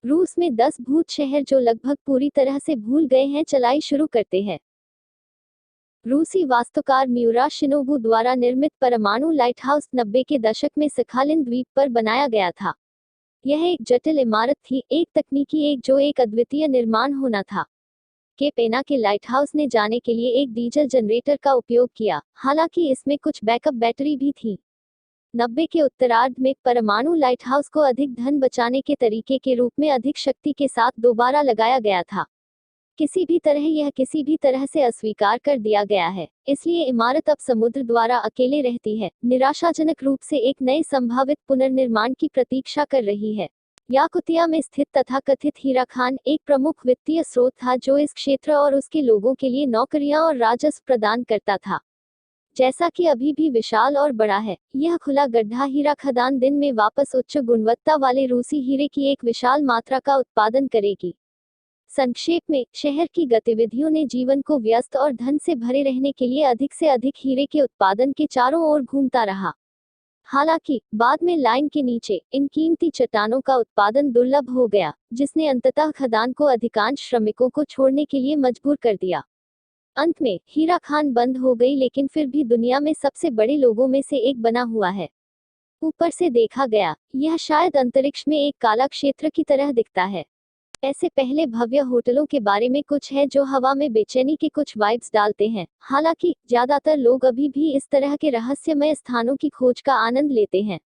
रूस में 10 भूत शहर जो लगभग पूरी तरह से भूल गए हैं चलाई शुरू करते हैं। रूसी वास्तुकार म्यूरा शिनोबू द्वारा निर्मित परमाणु लाइटहाउस 90 के दशक में सखालिन द्वीप पर बनाया गया था। यह एक जटिल इमारत थी, एक तकनीकी एक जो एक अद्वितीय निर्माण होना था। के पेना के लाइटहाउस ने जाने के लिए एक डीजल जनरेटर का उपयोग किया, हालांकि इसमें कुछ बैकअप बैटरी भी थी। 90 के उत्तरार्ध में परमाणु लाइटहाउस को अधिक धन बचाने के तरीके के रूप में अधिक शक्ति के साथ दोबारा लगाया गया था। यह किसी भी तरह से अस्वीकार कर दिया गया है, इसलिए इमारत अब समुद्र द्वारा अकेले रहती है, निराशाजनक रूप से एक नए संभावित पुनर्निर्माण की प्रतीक्षा कर रही है। याकुतिया में स्थित तथाकथित हीरा खान एक प्रमुख वित्तीय स्रोत था जो इस क्षेत्र और उसके लोगों के लिए नौकरियां और राजस्व प्रदान करता था। जैसा कि अभी भी विशाल और बड़ा है, यह खुला गड्ढा हीरा खदान दिन में वापस उच्च गुणवत्ता वाले रूसी हीरे की एक विशाल मात्रा का उत्पादन करेगी। संक्षेप में, शहर की गतिविधियों ने जीवन को व्यस्त और धन से भरे रहने के लिए अधिक से अधिक हीरे के उत्पादन के चारों ओर घूमता रहा। हालांकि बाद में लाइन के नीचे इन कीमती चट्टानों का उत्पादन दुर्लभ हो गया, जिसने अंततः खदान को अधिकांश श्रमिकों को छोड़ने के लिए मजबूर कर दिया। अंत में हीरा खान बंद हो गई, लेकिन फिर भी दुनिया में सबसे बड़े लोगों में से एक बना हुआ है। ऊपर से देखा गया, यह शायद अंतरिक्ष में एक काला क्षेत्र की तरह दिखता है। ऐसे पहले भव्य होटलों के बारे में कुछ है जो हवा में बेचैनी के कुछ वाइब्स डालते हैं, हालांकि ज्यादातर लोग अभी भी इस तरह के रहस्यमय स्थानों की खोज का आनंद लेते हैं।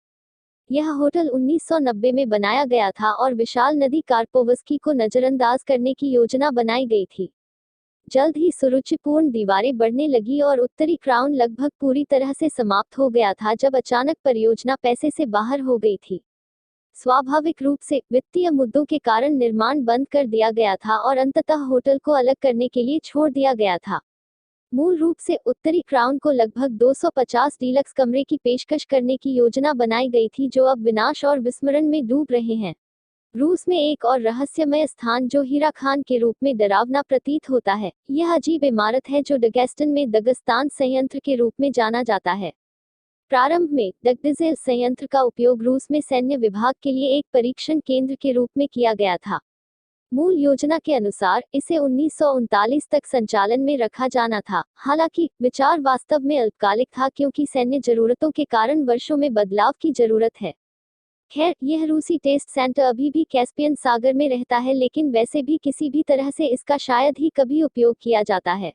यह होटल 1990 में बनाया गया था और विशाल नदी कार्पोवस्की को नजरअंदाज करने की योजना बनाई गई थी। जल्द ही सुरुचिपूर्ण दीवारें बढ़ने लगी और उत्तरी क्राउन लगभग पूरी तरह से समाप्त हो गया था जब अचानक परियोजना पैसे से बाहर हो गई थी। स्वाभाविक रूप से वित्तीय मुद्दों के कारण निर्माण बंद कर दिया गया था और अंततः होटल को अलग करने के लिए छोड़ दिया गया था। मूल रूप से उत्तरी क्राउन को लगभग 250 डीलक्स कमरे की पेशकश करने की योजना बनाई गई थी जो अब विनाश और विस्मरण में डूब रहे हैं। रूस में एक और रहस्यमय स्थान जो हीरा खान के रूप में डरावना प्रतीत होता है, यह अजीब इमारत है जो डगेस्टन में दगस्तान संयंत्र के रूप में जाना जाता है। प्रारंभ में डगडिजेल संयंत्र का उपयोग रूस में सैन्य विभाग के लिए एक परीक्षण केंद्र के रूप में किया गया था। मूल योजना के अनुसार इसे 1939 तक संचालन में रखा जाना था, हालांकि विचार वास्तव में अल्पकालिक था क्योंकि सैन्य जरूरतों के कारण वर्षों में बदलाव की जरूरत है। खैर, यह रूसी टेस्ट सेंटर अभी भी कैस्पियन सागर में रहता है, लेकिन वैसे भी किसी भी तरह से इसका शायद ही कभी उपयोग किया जाता है।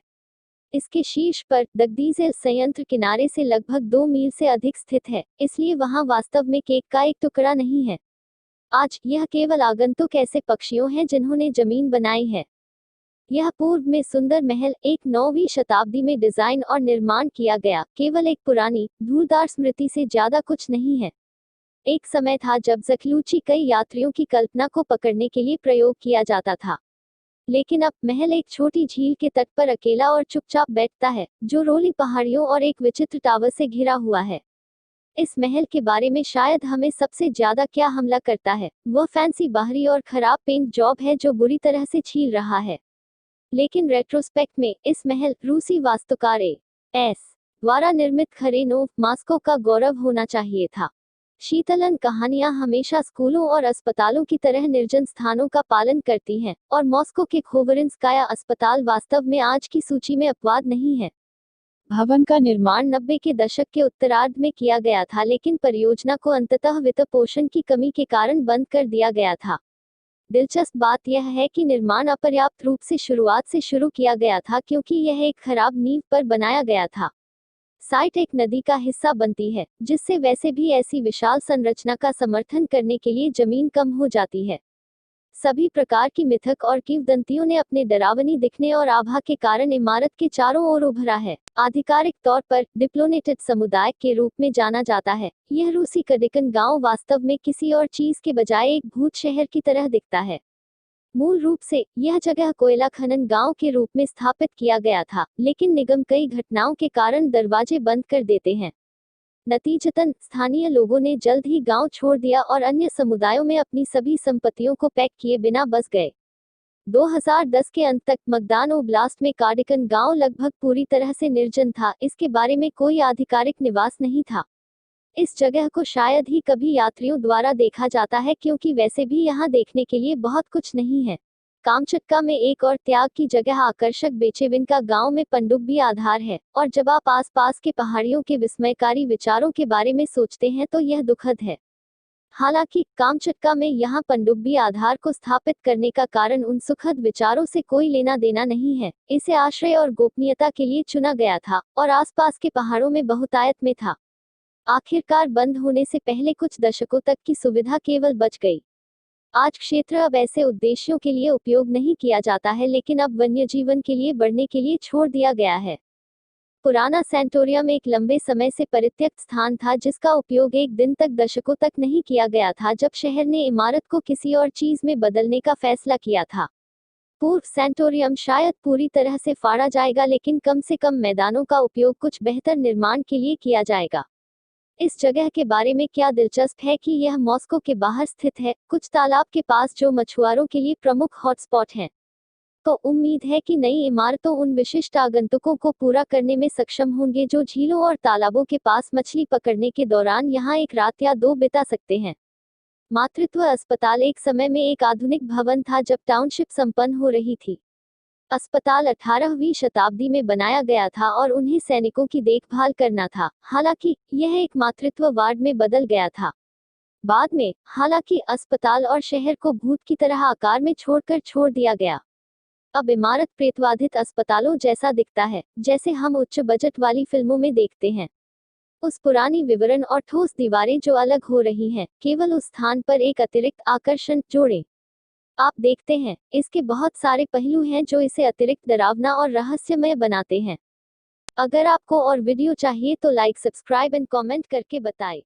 इसके शीर्ष पर दगदीजेल संयंत्र किनारे से लगभग 2 मील से अधिक स्थित है, इसलिए वहां वास्तव में केक का एक टुकड़ा नहीं है। आज यह केवल आगंतुक ऐसे पक्षियों हैं जिन्होंने जमीन बनाई है। यह पूर्व में सुंदर महल एक 9वीं शताब्दी में डिजाइन और निर्माण किया गया, केवल एक पुरानी धूलदार स्मृति से ज्यादा कुछ नहीं है। एक समय था जब ज़क्लूची कई यात्रियों की कल्पना को पकड़ने के लिए प्रयोग किया जाता था, लेकिन अब महल एक छोटी झील के तट पर अकेला और चुपचाप बैठता है, जो रोली पहाड़ियों और एक विचित्र टावर से घिरा हुआ है। इस महल के बारे में शायद हमें सबसे ज्यादा क्या हमला करता है, वह फैंसी बाहरी और खराब पेंट जॉब है जो बुरी तरह से छील रहा है। लेकिन रेट्रोस्पेक्ट में इस महल रूसी वास्तुकार एस द्वारा निर्मित खरेनोव मास्को का गौरव होना चाहिए था। शीतलन कहानियां हमेशा स्कूलों और अस्पतालों की तरह निर्जन स्थानों का पालन करती हैं, और मॉस्को के खोवरिंस्काया अस्पताल वास्तव में आज की सूची में अपवाद नहीं है। भवन का निर्माण 90 के दशक के उत्तरार्ध में किया गया था, लेकिन परियोजना को अंततः वित्त पोषण की कमी के कारण बंद कर दिया गया था। दिलचस्प बात यह है कि निर्माण अपर्याप्त रूप से शुरुआत से शुरू किया गया था क्योंकि यह एक खराब नींव पर बनाया गया था। साइट एक नदी का हिस्सा बनती है, जिससे वैसे भी ऐसी विशाल संरचना का समर्थन करने के लिए जमीन कम हो जाती है। सभी प्रकार की मिथक और किंवदंतियों ने अपने डरावनी दिखने और आभा के कारण इमारत के चारों ओर उभरा है। आधिकारिक तौर पर डिप्लोनेटेड समुदाय के रूप में जाना जाता है, यह रूसी कडिकन गांव वास्तव में किसी और चीज के बजाय एक भूत शहर की तरह दिखता है। मूल रूप से यह जगह कोयला खनन गांव के रूप में स्थापित किया गया था, लेकिन निगम कई घटनाओं के कारण दरवाजे बंद कर देते हैं। नतीजतन स्थानीय लोगों ने जल्द ही गांव छोड़ दिया और अन्य समुदायों में अपनी सभी संपत्तियों को पैक किए बिना बस गए। 2010 के अंत तक मगदान ओब्लास्ट में कार्डिकन गांव लगभग पूरी तरह से निर्जन था, इसके बारे में कोई आधिकारिक निवास नहीं था। इस जगह को शायद ही कभी यात्रियों द्वारा देखा जाता है क्योंकि वैसे भी यहाँ देखने के लिए बहुत कुछ नहीं है। कामचटका में एक और त्याग की जगह आकर्षक बेचेविन का गांव में पनडुब्बी आधार है, और जब आप आसपास के पहाड़ियों के विस्मयकारी विचारों के बारे में सोचते हैं तो यह दुखद है। हालांकि कामचटका में यहाँ पनडुब्बी आधार को स्थापित करने का कारण उन सुखद विचारों से कोई लेना देना नहीं है। इसे आश्रय और गोपनीयता के लिए चुना गया था और आसपास के पहाड़ों में बहुतायत में था। आखिरकार बंद होने से पहले कुछ दशकों तक की सुविधा केवल बच गई। आज क्षेत्र अब ऐसे उद्देश्यों के लिए उपयोग नहीं किया जाता है, लेकिन अब वन्यजीवन के लिए बढ़ने के लिए छोड़ दिया गया है। पुराना सेंटोरियम एक लंबे समय से परित्यक्त स्थान था जिसका उपयोग एक दिन तक दशकों तक नहीं किया गया था जब शहर ने इमारत को किसी और चीज में बदलने का फैसला किया था। पूर्व सेंटोरियम शायद पूरी तरह से फाड़ा जाएगा, लेकिन कम से कम मैदानों का उपयोग कुछ बेहतर निर्माण के लिए किया जाएगा। इस जगह के बारे में क्या दिलचस्प है कि यह मॉस्को के बाहर स्थित है, कुछ तालाब के पास जो मछुआरों के लिए प्रमुख हॉटस्पॉट हैं। तो उम्मीद है कि नई इमारतों उन विशिष्ट आगंतुकों को पूरा करने में सक्षम होंगे जो झीलों और तालाबों के पास मछली पकड़ने के दौरान यहाँ एक रात या दो बिता सकते हैं। मातृत्व अस्पताल एक समय में एक आधुनिक भवन था जब टाउनशिप संपन्न हो रही थी। अस्पताल 18वीं शताब्दी में बनाया गया था और उन्हें सैनिकों की देखभाल करना था। हालांकि यह एक मातृत्व वार्ड में बदल गया था बाद में। हालांकि अस्पताल और शहर को भूत की तरह आकार में छोड़ दिया गया। अब इमारत प्रेतवाधित अस्पतालों जैसा दिखता है, जैसे हम उच्च बजट वाली फिल्मों में देखते हैं। उस पुरानी विवरण और ठोस दीवारें जो अलग हो रही हैं, केवल उस स्थान पर एक अतिरिक्त आकर्षण जोड़ें। आप देखते हैं, इसके बहुत सारे पहलू हैं जो इसे अतिरिक्त डरावना और रहस्यमय बनाते हैं। अगर आपको और वीडियो चाहिए तो लाइक, सब्सक्राइब एंड कमेंट करके बताएं।